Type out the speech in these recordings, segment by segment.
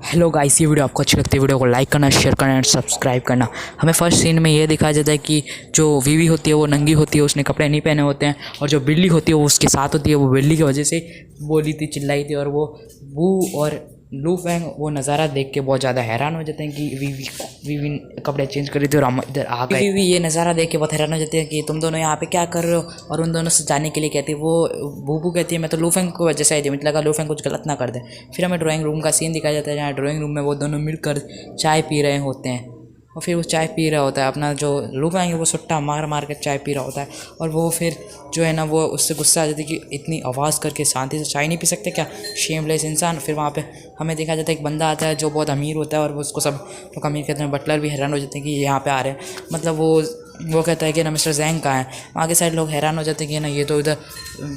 Hello guys, ये video आपको अच्छी लगती है, वीडियो को लाइक करना, शेयर करना एंड सब्सक्राइब करना। हमें फर्स्ट सीन में ये दिखाया जाता है कि जो वीवी होती है वो नंगी होती है, उसने कपड़े नहीं पहने होते हैं, और जो बिल्ली होती है वो उसके साथ होती है। वो बिल्ली की वजह से बोली थी, चिल्लाई थी, और वो बू और लू फैंग वो नज़ारा देख के बहुत ज़्यादा हैरान हो जाते हैं कि वीवी वीवी कपड़े चेंज कर रही थी और हम इधर आ गए। वीवी ये नज़ारा देख के बहुत हैरान हो जाते हैं कि तुम दोनों यहाँ पे क्या कर रहे हो, और उन दोनों से जाने के लिए कहती है। वो बूबू कहती है मैं तो लू फैंग को वजह से आई थी, मुझे लगा लू फैंग कुछ गलत ना कर दे। फिर हमें ड्राइंग रूम का सीन दिखाया जाता है जहाँ ड्राइंग रूम में वो दोनों मिलकर चाय पी रहे होते हैं, और फिर वो चाय पी रहा होता है। अपना जो लू फैंग है वो सुट्टा मार मार के चाय पी रहा होता है, और वो फिर जो है ना वो उससे गुस्सा आ जाती है कि इतनी आवाज़ करके शांति से चाय नहीं पी सकते क्या, शेमलेस इंसान। फिर वहाँ पे हमें देखा जाता है एक बंदा आता है जो बहुत अमीर होता है, और वो उसको सब लोग अमीर कहते हैं। बटलर भी हैरान हो जाते हैं कि यहाँ पे आ रहे हैं, मतलब वो कहता है कि ना मिस्टर जैंग कहाँ है। वहाँ के साइड लोग हैरान हो जाते हैं कि ना ये तो इधर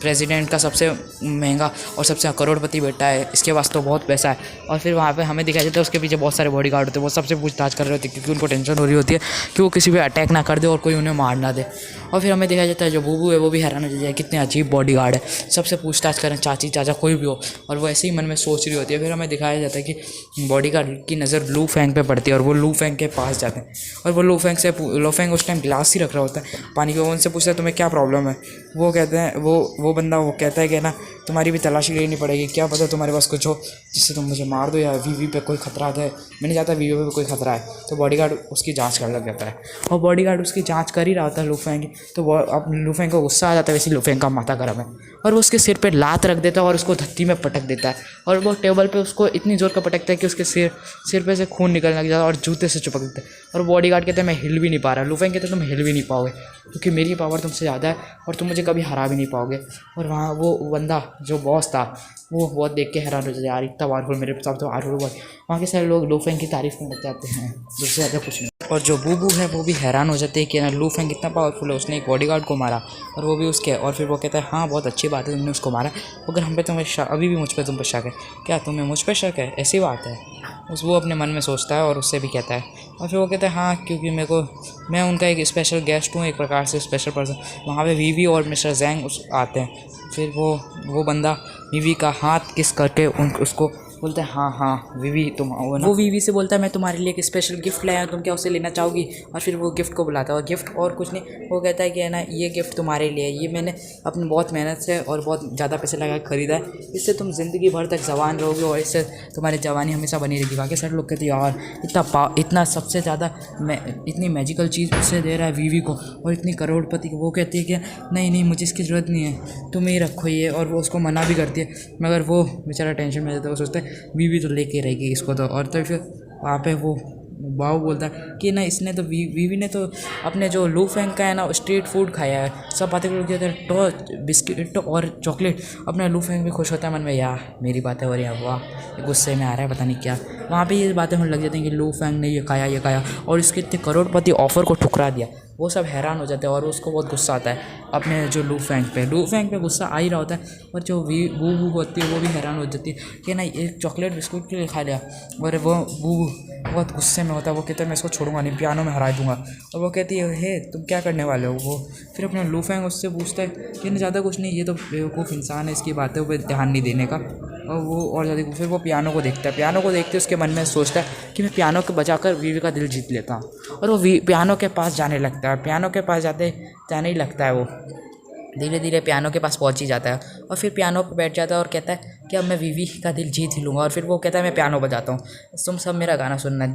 प्रेसिडेंट का सबसे महंगा और सबसे करोड़पति बेटा है, इसके पास तो बहुत पैसा है। और फिर वहाँ पे हमें दिखाया जाता है उसके पीछे बहुत सारे बॉडीगार्ड होते हैं, वो सबसे पूछताछ कर रहे होते हैं क्योंकि उनको टेंशन हो रही होती है कि वो किसी पे अटैक ना कर दे और कोई उन्हें मार ना दे। और फिर हमें दिखाया जाता है जो बूबू है वो भी हैरान हो जाता है कितने अजीब बॉडीगार्ड है, सबसे पूछताछ करें, चाची चाचा कोई भी हो, और वो ऐसे ही मन में सोच रही होती है। फिर हमें दिखाया जाता है कि बॉडीगार्ड की नज़र लू फैंग पे पड़ती है और वो लू फैंग के पास जाते हैं, और वो लू फैंग उस टाइम गिलास ही रख रहा होता है पानी के। वो उनसे पूछता है तुम्हें क्या प्रॉब्लम है। वो कहते हैं वो बंदा वो कहता है कि ना तुम्हारी भी तलाशी लेनी पड़ेगी, क्या पता तुम्हारे पास कुछ हो जिससे तुम मुझे मार दो, या वीवी पे कोई खतरा है। मैं नहीं चाहता वीवी पे कोई खतरा है। तो बॉडीगार्ड उसकी जांच करने लग जाता है, और बॉडीगार्ड उसकी जांच कर ही रहा होता है लू फैंग की। तो वो अब लू फैंग को गुस्सा आ जाता है, वैसे लू फैंग का माथा गर्म है, और वो उसके सिर पे लात रख देता है और उसको धत्ती में पटक देता है, और वो टेबल पे उसको इतनी जोर का पटकता है कि उसके सिर पे से खून निकलने लग जाता है और जूते से चिपक देता है। और बॉडीगार्ड कहते हैं मैं हिल भी नहीं पा रहा। लू फैंग कहते हैं तुम हिल भी नहीं पाओगे क्योंकि मेरी पावर तुमसे ज़्यादा है और तुम मुझे कभी हरा भी नहीं पाओगे। और वहाँ वो बंदा जो बॉस था वो बहुत देख के हैरान हो जाता है, यार इतना पावरफुल मेरे साथ तो पावरफुल। वहाँ के सारे लोग लू फैंग की तारीफ़ में लग जाते हैं, उससे ज़्यादा कुछ नहीं। और जो बूबू है वो भी हैरान हो जाते हैं कि ना लू फैंग इतना पावरफुल है, उसने एक बॉडीगार्ड को मारा और वो भी उसके। और फिर वो कहता है हाँ बहुत अच्छी बात है तुमने उसको मारा, मगर हम पे तुम्हें अभी भी मुझ पर तुम पर शक है क्या, तुम्हें मुझ पर शक है, ऐसी बात है। वो अपने मन में सोचता है और उससे भी कहता है, और फिर वो कहता है हाँ क्योंकि मैं उनका एक स्पेशल गेस्ट हूँ, एक प्रकार से स्पेशल पर्सन। वहाँ पे वीवी और मिस्टर जैंग आते हैं। फिर वो बंदा वीवी का हाथ किस करके उसको बोलता है हाँ हाँ वीवी तुम आओ ना। वो वीवी से बोलता है मैं तुम्हारे लिए एक स्पेशल गिफ्ट लाया हूँ, तुम क्या उसे लेना चाहोगी। और फिर वो गिफ्ट को बुलाता है, और गिफ्ट और कुछ नहीं, वो कहता है कि है ना ये गिफ्ट तुम्हारे लिए, ये मैंने अपनी बहुत मेहनत से और बहुत ज़्यादा पैसे लगा खरीदा है, इससे तुम ज़िंदगी भर तक जवान रहोगे और इससे तुम्हारी जवानी हमेशा बनी रहेगी। बाकी सारे लोग कहते हैं यार इतना सबसे ज़्यादा इतनी मैजिकल चीज़ उससे दे रहा है वीवी को, और इतनी करोड़पति को। वो कहती है कि नहीं मुझे इसकी ज़रूरत नहीं है, तुम ही रखो ये, और वो उसको मना भी करती है, मगर वो बेचारा टेंशन में रहता है। वो सोचता है वीवी तो लेके रहेगी इसको तो। और तो फिर वहाँ पे वो बाव बोलता है कि ना इसने तो वीवी ने तो अपने जो लू फैंग का है ना स्ट्रीट फूड खाया है, सब बातें करके थे तो बिस्किट और चॉकलेट। अपना लू फैंग भी खुश होता है मन में, यार मेरी बातें हो रही हैं, वाह गुस्से में आ रहा है पता नहीं क्या। वहाँ पे ये बातें होने लग जाती हैं कि लू फैंग ने ये खाया और इसके इतने करोड़पति ऑफर को ठुकरा दिया। वो सब हैरान हो जाते हैं और उसको बहुत गुस्सा आता है अपने जो लू फैंग पे गुस्सा आ ही रहा होता है। और जो बू होती है वो भी हैरान हो जाती है कि ना एक चॉकलेट बिस्कुट के लिए खा लिया, और वो बू बहुत गुस्से में होता है। वो कहता है मैं इसको छोड़ूंगा नहीं, पियानो में हरा दूंगा। और वो कहती है हे तुम क्या करने वाले हो। वो फिर अपना लू फैंग उससे पूछता है कि नहीं ज़्यादा कुछ नहीं, ये तो बेवकूफ़ इंसान है, इसकी बातों पर ध्यान नहीं देने का। और वो और ज़्यादा फिर वो पियानो को देखता है, पियानो को देखते उसके मन में सोचता है कि मैं पियानो को बजाकर वीवी का दिल जीत लेता हूँ। और वो पियानो के पास जाने लगता है, पियानो के पास जाने ही लगता है। वो धीरे धीरे पियानो के पास पहुंच ही जाता है, और फिर पियानो पर बैठ जाता है और कहता है कि अब मैं वीवी का दिल जीत ही लूँगा। और फिर वो कहता है मैं पियानो बजाता हूँ, तुम सब मेरा गाना सुनना,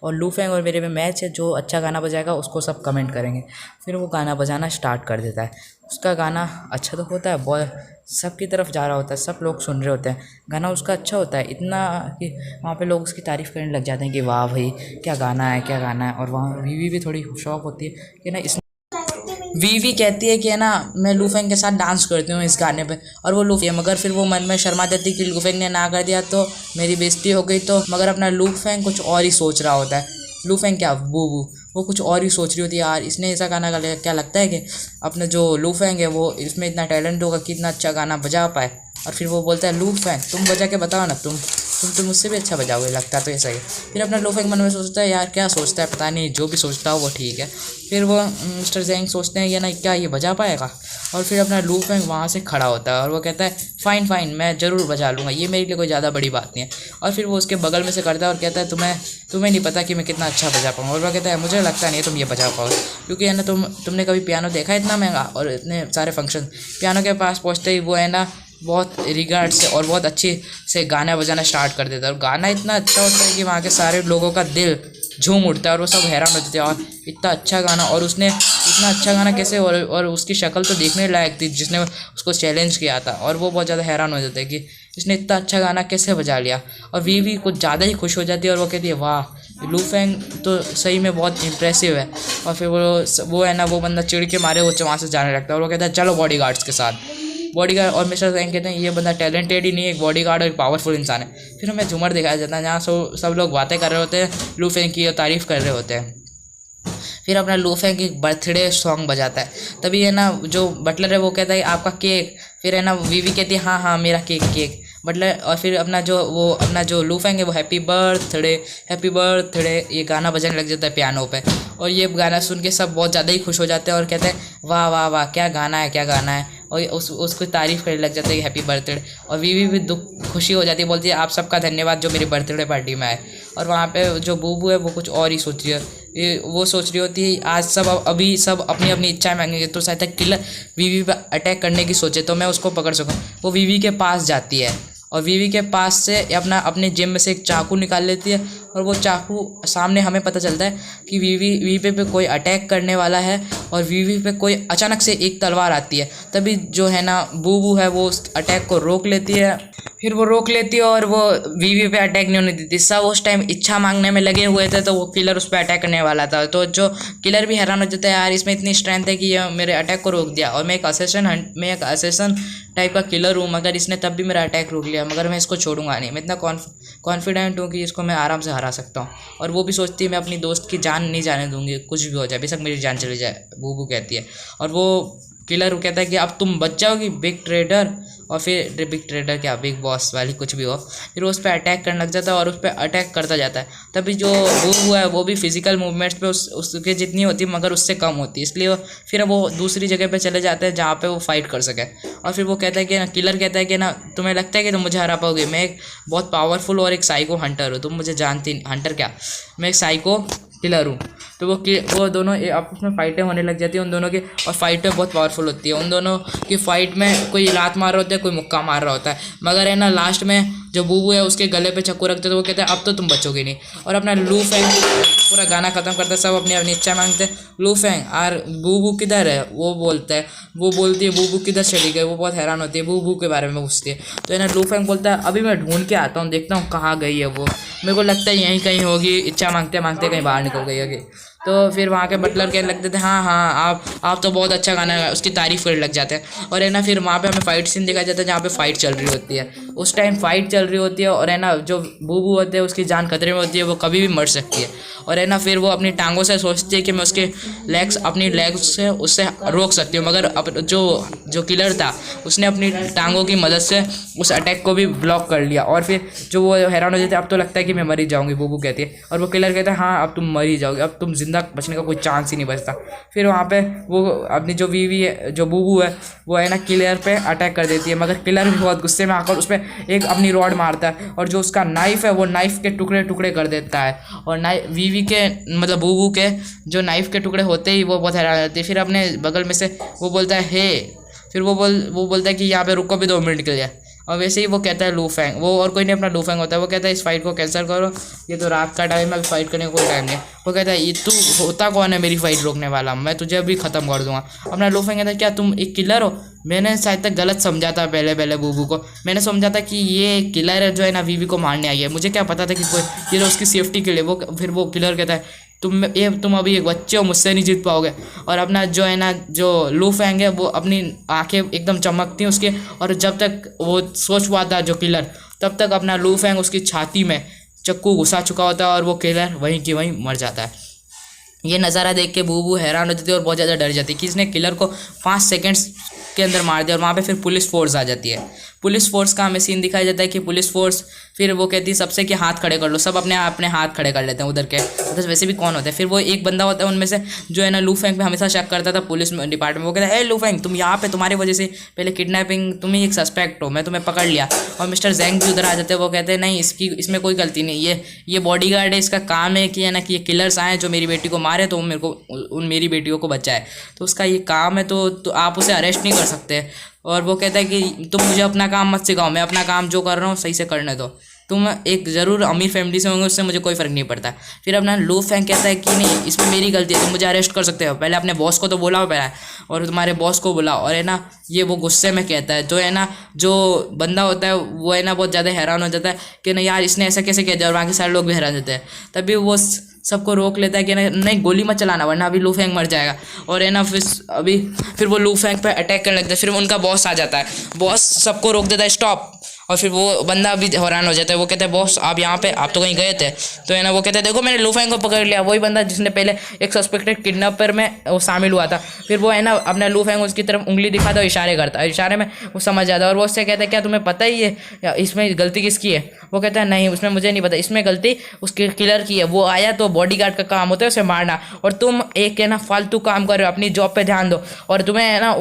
और लू फैंग और मेरे में मैच है, जो अच्छा गाना बजाएगा उसको सब कमेंट करेंगे। फिर वो गाना बजाना स्टार्ट कर देता है। उसका गाना अच्छा तो होता है, बहुत सबकी तरफ जा रहा होता है, सब लोग सुन रहे होते हैं, गाना उसका अच्छा होता है इतना कि वहाँ पे लोग उसकी तारीफ़ करने लग जाते हैं कि वाह भाई क्या गाना है। और वहाँ वीवी भी थोड़ी शौक होती है कि ना इस वीवी कहती है कि है ना मैं लू फैंग के साथ डांस करती हूँ इस गाने पे, और वो लू मगर फिर वो मन में शर्मा देती कि लू फैंग ने ना कर दिया तो मेरी बेइज्जती हो गई। तो मगर अपना लू फैंग कुछ और ही सोच रहा होता है। लू फैंग क्या बूबू वो कुछ और ही सोच रही होती है, यार इसने ऐसा गाना गा लिया, क्या लगता है कि अपना जो लू फैंग है वो इसमें इतना टैलेंट होगा कि इतना अच्छा गाना बजा पाए। और फिर वो बोलता है लू फैंग तुम बजा के बताओ ना, तुम मुझसे भी अच्छा बजाओगे, लगता तो ऐसा ही। फिर अपना लो फेंग मन में सोचता है यार क्या सोचता है पता नहीं, जो भी सोचता हो वो ठीक है। फिर वो मिस्टर जेंग सोचते हैं ये ना क्या ये बजा पाएगा, और फिर अपना लू फेंग वहाँ से खड़ा होता है और वो कहता है फ़ाइन फ़ाइन मैं ज़रूर बजा लूँगा, ये मेरे लिए कोई ज़्यादा बड़ी बात नहीं है। और फिर वो उसके बगल में से करता है और कहता है तुम्हें नहीं पता कि मैं कितना अच्छा बजा पाऊँगा। और वो कहता है मुझे लगता नहीं है तुम ये बजा पाओगे, क्योंकि है ना तुमने कभी पियानो देखा है इतना महंगा और इतने सारे फंक्शन। पियानो के पास पहुँचते ही वो है ना बहुत रिगार्ड से और बहुत अच्छे से गाना बजाना स्टार्ट कर देता है, और गाना इतना अच्छा होता है कि वहाँ के सारे लोगों का दिल झूम उठता है और वो सब हैरान हो जाते हैं। और इतना अच्छा गाना, और उसने इतना अच्छा गाना कैसे, और उसकी शक्ल तो देखने लायक थी जिसने उसको चैलेंज किया था, और वो बहुत ज़्यादा हैरान हो जाते हैं कि इसने इतना अच्छा गाना कैसे बजा लिया। और वीवी कुछ ज़्यादा ही खुश हो जाती है और वो कहती है वाह लू फेंग तो सही में बहुत इम्प्रेसिव है। और फिर वो है ना वो बंदा चिढ़ के मारे वो वहाँ से जाने लगता है और वो कहता है चलो बॉडीगार्ड्स के साथ। बॉडीगार्ड और मिस्टर जेंग कहते हैं ये बंदा टैलेंटेड ही नहीं है, एक बॉडीगार्ड और एक पावरफुल इंसान है। फिर हमें झूमर दिखाया जाता है जहाँ सब लोग बातें कर रहे होते हैं, लू फेंग की तारीफ़ कर रहे होते हैं। फिर अपना लू फेंग एक बर्थडे सॉन्ग बजाता है, तभी है ना जो बटलर है वो कहता है आपका केक। फिर है ना वीवी कहती है हाँ हाँ मेरा केक बटलर। और फिर अपना जो लू फेंग है वो हैप्पी बर्थडे ये गाना बजाने लग जाता है पियानो पे। और ये गाना सुन के सब बहुत ज़्यादा ही खुश हो जाते हैं और कहते हैं वाह वाह वाह क्या गाना है। और उसको तारीफ़ करने लग जाते हैं हैप्पी बर्थडे। और वीवी भी खुशी हो जाती है, बोलती है आप सबका धन्यवाद जो मेरी बर्थडे पार्टी में आए। और वहाँ पे जो बूबू है वो कुछ और ही सोच रही है, वो सोच रही होती है आज अभी सब अपनी अपनी इच्छाएं मांगेंगे तो शायद तक किलर वीवी पे अटैक करने की सोचे तो मैं उसको पकड़ सकूँ। वो वीवी के पास जाती है और वीवी के पास से अपने जेब में से एक चाकू निकाल लेती है, और वो चाकू सामने हमें पता चलता है कि वीवी पे कोई अटैक करने वाला है। और वीवी पे कोई अचानक से एक तलवार आती है, तभी जो है ना बूबू है वो उस अटैक को रोक लेती है। फिर वो रोक लेती है और वो वीवी पे अटैक नहीं होने देती। सब उस टाइम इच्छा मांगने में लगे हुए थे तो वो किलर उस पर अटैक करने वाला था, तो जो किलर भी हैरान हो जाता है यार इसमें इतनी स्ट्रेंथ है कि ये मेरे अटैक को रोक दिया, और मैं एक असेसन टाइप का किलर हूँ, मगर इसने तब भी मेरा अटैक रोक लिया, मगर मैं इसको छोड़ूंगा नहीं, मैं इतना कॉन्फिडेंट हूँ कि इसको मैं आराम से हरा सकता हूँ। और वो भी सोचती है मैं अपनी दोस्त की जान नहीं जाने दूंगी, कुछ भी हो जाए बेशक मेरी जान चली जाए, बूबू कहती है। और वो किलर कहता है कि अब तुम बच जाओगी बिग ट्रेडर, और फिर बिग ट्रेडर क्या बिग बॉस वाली कुछ भी हो। फिर वो उस पर अटैक करने लग जाता है और उस पर अटैक करता जाता है। तभी जो बूबू है वो भी फिजिकल मूवमेंट्स पे उसके जितनी होती है मगर उससे कम होती है, इसलिए फिर वो दूसरी जगह पे चले जाते हैं जहाँ पे वो फाइट कर सके। और फिर वो कहता है कि ना किलर कहता है कि ना तुम्हें लगता है कि तुम मुझे हरा पाओगे, मैं एक बहुत पावरफुल और एक साइको हंटर हूँ, तुम मुझे जानती हंटर क्या, मैं एक साइको किलर हूँ। तो वो दोनों आपस में फाइटें होने लग जाती है उन दोनों की, और फाइटें बहुत पावरफुल होती है। उन दोनों की फाइट में कोई लात मार रहा होता है, कोई मुक्का मार रहा होता है, मगर है ना लास्ट में जो बूबू है उसके गले पे चाकू रखते तो वो कहते हैं अब तो तुम बचोगे नहीं। और अपना लू फेंग पूरा गाना ख़त्म करता है, सब अपनी अपनी इच्छा मांगते हैं। लू फेंग और बूबू किधर है वो बोलती है बूबू किधर चली गई, वो बहुत हैरान होती है, बूबू के बारे में पूछती है। तो है ना लू फेंग बोलता है अभी मैं ढूंढ के आता हूँ, देखता हूँ कहाँ गई है वो, मेरे को लगता है यहीं कहीं होगी, इच्छा मांगते मांगते कहीं बाहर निकल गई होगी। तो फिर वहाँ के बटलर कहने लगते थे हाँ हाँ आप तो बहुत अच्छा गाना है, उसकी तारीफ़ करने लग जाते हैं। और है ना फिर वहाँ पे हमें फाइट सीन दिखाया जाता है जहाँ पे फाइट चल रही होती है, उस टाइम फाइट चल रही होती है, और है ना जो बूबू होते हैं उसकी जान खतरे में होती है, वो कभी भी मर सकती है। और है ना फिर वो अपनी टांगों से सोचती है कि मैं उसके अपनी लेग्स से उससे रोक सकती हूँ, मगर अब जो किलर था उसने अपनी टांगों की मदद से उस अटैक को भी ब्लॉक कर लिया। और फिर जो वो हैरान हो जाते हैं अब तो लगता है कि मैं मर ही जाऊँगी, बूबू कहती है। और वो किलर कहता है हाँ अब तुम मर ही जाओगे, अब तुम जिंदा बचने का कोई चांस ही नहीं बचता। फिर वहाँ पे वो अपनी जो वीवी है जो बूबू है वो है ना किलर पे अटैक कर देती है, मगर किलर भी बहुत गुस्से में आकर उस पर एक अपनी रॉड मारता है, और जो उसका नाइफ है वो नाइफ के टुकड़े टुकड़े कर देता है। और वीवी के मतलब बूबू के जो नाइफ के टुकड़े होते ही वो बहुत हैरान हो जाती है। फिर अपने बगल में से वो बोलता है हे, फिर वो बोलता है कि यहाँ पे रुको भी 2 मिनट के लिए। और वैसे ही वो कहता है लू फेंग, वो और कोई नहीं अपना लू फेंग होता है, वो कहता है इस फाइट को कैंसिल करो, ये तो रात का टाइम है, फाइट करने का कोई टाइम नहीं। वो कहता है ये तू होता कौन है मेरी फाइट रोकने वाला, मैं तुझे अभी ख़त्म कर दूंगा। अपना लू फेंग कहता है क्या तुम एक किलर हो, मैंने शायद तक गलत समझा था पहले बूबू को, मैंने समझा था कि ये किलर है जो है ना वीवी को मारने आई है, मुझे क्या पता था कि कोई ये उसकी सेफ्टी के लिए। फिर वो किलर कहता है तुम अभी एक बच्चे हो, मुझसे नहीं जीत पाओगे। और अपना जो है ना जो लू फेंग है वो अपनी आंखें एकदम चमकती हैं उसके, और जब तक वो सोच पाता है जो किलर, तब तक अपना लू फेंग उसकी छाती में चक्कू घुसा चुका होता है और वो किलर वहीं की वहीं मर जाता है। ये नज़ारा देख के बूबू हैरान हो जाती है और बहुत ज़्यादा डर जाती है कि इसने किलर को 5 सेकंड्स के अंदर मार दिया। और वहाँ पे फिर पुलिस फोर्स आ जाती है। पुलिस फोर्स का हमें सीन दिखाया जाता है कि पुलिस फोर्स फिर वो कहती है सबसे कि हाथ खड़े कर लो, सब अपने अपने हाथ खड़े कर लेते हैं उधर के, तो वैसे भी कौन होता है। फिर वो एक बंदा होता है उनमें से जो है ना लू फेंग पे हमेशा शक करता था पुलिस डिपार्टमेंट, वो कहता है लू फेंग तुम यहाँ पे, तुम्हारी वजह से पहले किडनैपिंग, तुम ही एक सस्पेक्ट हो, मैं तुम्हें पकड़ लिया। और मिस्टर जैंग भी उधर आ जाते हैं, वो कहते हैं नहीं इसमें कोई गलती नहीं, ये बॉडीगार्ड है, इसका काम है कि है ना कि ये किलर्स आए जो मेरी बेटी को मारे तो मेरे को मेरी बेटियों को बचाए, तो उसका ये काम है, तो आप उसे अरेस्ट नहीं कर सकते। और वो कहता है कि तुम मुझे अपना काम मत सिखाओ, मैं अपना काम जो कर रहा हूँ सही से करने दो, तुम एक ज़रूर अमीर फैमिली से होंगे, उससे मुझे कोई फ़र्क नहीं पड़ता। फिर अपना लू फेंग कहता है कि नहीं इसमें मेरी गलती है, तुम मुझे अरेस्ट कर सकते हो, पहले अपने बॉस को तो बुलाओ पहले, और तुम्हारे बॉस को बुलाओ। और है ना ये वो गुस्से में कहता है, जो है ना जो बंदा होता है वो है ना बहुत ज़्यादा हैरान हो जाता है कि नहीं यार इसने ऐसा कैसे कह दिया, और बाकी सारे लोग भी हैरान होते हैं। तभी वो सबको रोक लेता है कि नहीं गोली मत चलाना वरना अभी लू फेंग मर जाएगा। और है ना फिर वो लू फेंग पे अटैक करने लगता है। फिर उनका बॉस आ जाता है, बॉस सबको रोक देता है स्टॉप। और फिर वो बंदा भी हैरान हो जाता है, वो कहता है बॉस आप यहाँ पे, आप तो कहीं गए थे। तो है ना वो कहते हैं देखो मैंने लू फेंग को पकड़ लिया, वही बंदा जिसने पहले एक सस्पेक्टेड किडनैपर में वो शामिल हुआ था। फिर वो है ना अपना लू फेंग उसकी तरफ उंगली दिखाता है, इशारे करता है, इशारे में वो समझ जाता है। और वो उससे कहता है क्या तुम्हें पता ही है इसमें गलती किसकी है। वो कहता है नहीं उसमें मुझे नहीं पता, इसमें गलती उसके किलर की है, वो आया तो बॉडीगार्ड का काम होता है उसे मारना, और तुम एक है ना फालतू काम कर रहे हो, अपनी जॉब पे ध्यान दो, और तुम्हें है ना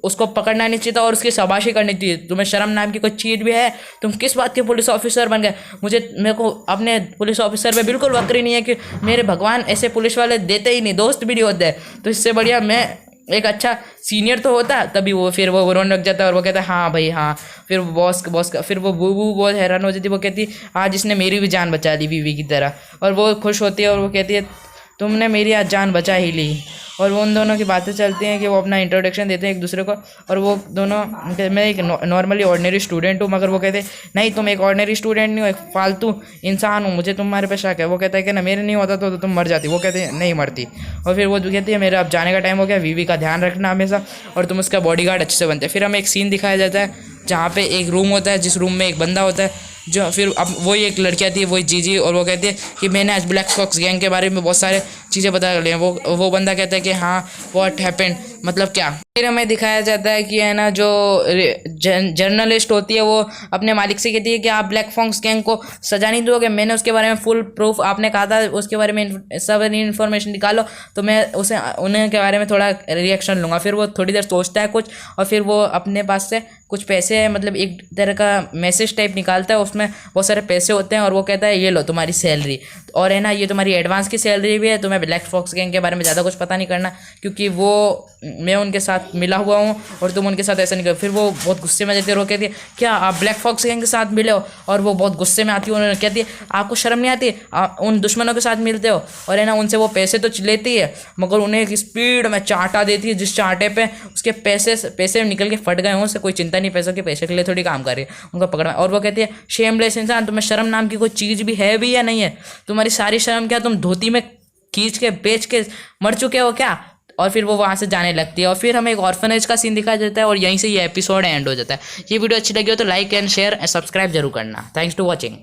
उसको पकड़ना नहीं चाहिए था और उसकी शाबाशी करनी चाहिए। तुम्हें शर्म नाम की कोई चीज़ भी है, तुम किस बात के पुलिस ऑफिसर बन गए। मेरे को अपने पुलिस ऑफिसर पे बिल्कुल वक्री नहीं है कि मेरे भगवान ऐसे पुलिस वाले देते ही नहीं, दोस्त भी नहीं होते हैं, तो इससे बढ़िया मैं एक अच्छा सीनियर तो होता। तभी वो फिर वो रोने लग जाता है और वो कहता है हाँ भाई हाँ। फिर बॉस का फिर वो बूबू बहुत हैरान हो जाती है, वो कहती है आज इसने मेरी भी जान बचा ली बीवी की तरह। और वो खुश होती है और वो कहती है तुमने मेरी आज जान बचा ही ली। और वो उन दोनों की बातें चलती हैं कि वो अपना इंट्रोडक्शन देते हैं एक दूसरे को, और वो दोनों मैं एक नॉर्मली ऑर्डिनरी स्टूडेंट हूँ, मगर वो कहते हैं नहीं तुम एक ऑर्डिनरी स्टूडेंट नहीं हो, एक फालतू इंसान हो, मुझे तुम्हारे पे शक है। वो कहता है कि ना मेरे नहीं होता तो तुम मर जाती। वो कहते हैं नहीं मरती। और फिर वो कहती है मेरा अब जाने का टाइम हो गया, बीवी का ध्यान रखना हमेशा, और तुम उसका बॉडीगार्ड अच्छे से बनते हैं। फिर हमें एक सीन दिखाया जाता है जहाँ पे एक रूम होता है, जिस रूम में एक बंदा होता है जो फिर अब वही एक लड़की आती है, वही जीजी, और वो कहती है कि मैंने आज ब्लैक फॉक्स गैंग के बारे में बहुत सारे चीज़ें पता कर ली हैं। वो बंदा कहता है कि हाँ व्हाट हैपेंड, मतलब क्या। फिर हमें दिखाया जाता है कि है ना जो जर्नलिस्ट होती है वो अपने मालिक से कहती है कि आप ब्लैक फॉक्स गैंग को सजा नहीं दोगे, मैंने उसके बारे में फुल प्रूफ, आपने कहा था उसके बारे में सब इन्फॉर्मेशन निकालो, तो मैं उन्हें के बारे में थोड़ा रिएक्शन लूँगा। फिर वो थोड़ी देर सोचता है कुछ, और फिर वो अपने पास से कुछ पैसे मतलब एक तरह का मैसेज टाइप निकालता है, उसमें बहुत सारे पैसे होते हैं, और वो कहता है ये लो तुम्हारी सैलरी, और है ना ये तुम्हारी एडवांस की सैलरी भी है, तुम्हें ब्लैक फॉक्स गैंग के बारे में ज़्यादा कुछ पता नहीं करना क्योंकि वो मैं उनके साथ मिला हुआ हूँ और तुम उनके साथ ऐसा नहीं करो। फिर वो बहुत गुस्से में जाती है और वो कहती है क्या आप ब्लैक फॉक्स गैंग के साथ मिले हो, और वो बहुत गुस्से में आती है। उन्होंने कहती है आपको शर्म नहीं आती, आप उन दुश्मनों के साथ मिलते हो, और है ना उनसे वो पैसे तो लेती है मगर उन्हें एक स्पीड में चाटा देती है, जिस चाटे पे उसके पैसे निकल के फट गए हों, उससे कोई चिंता नहीं, पैसों के पैसे के लिए थोड़ी काम कर रही है उनको पकड़ना। और वो कहती है शेमलेस इंसान, तुम्हें शर्म नाम की कोई चीज़ भी है भी या नहीं है, तुम्हारी सारी शर्म क्या तुम धोती में खींच के बेच के मर चुके हो क्या। और फिर वो वहाँ से जाने लगती है, और फिर हमें एक ऑर्फनेज का सीन दिखाया जाता है, और यहीं से ये एपिसोड एंड हो जाता है। ये वीडियो अच्छी लगी हो तो like and share and subscribe जरूर करना। Thanks to watching.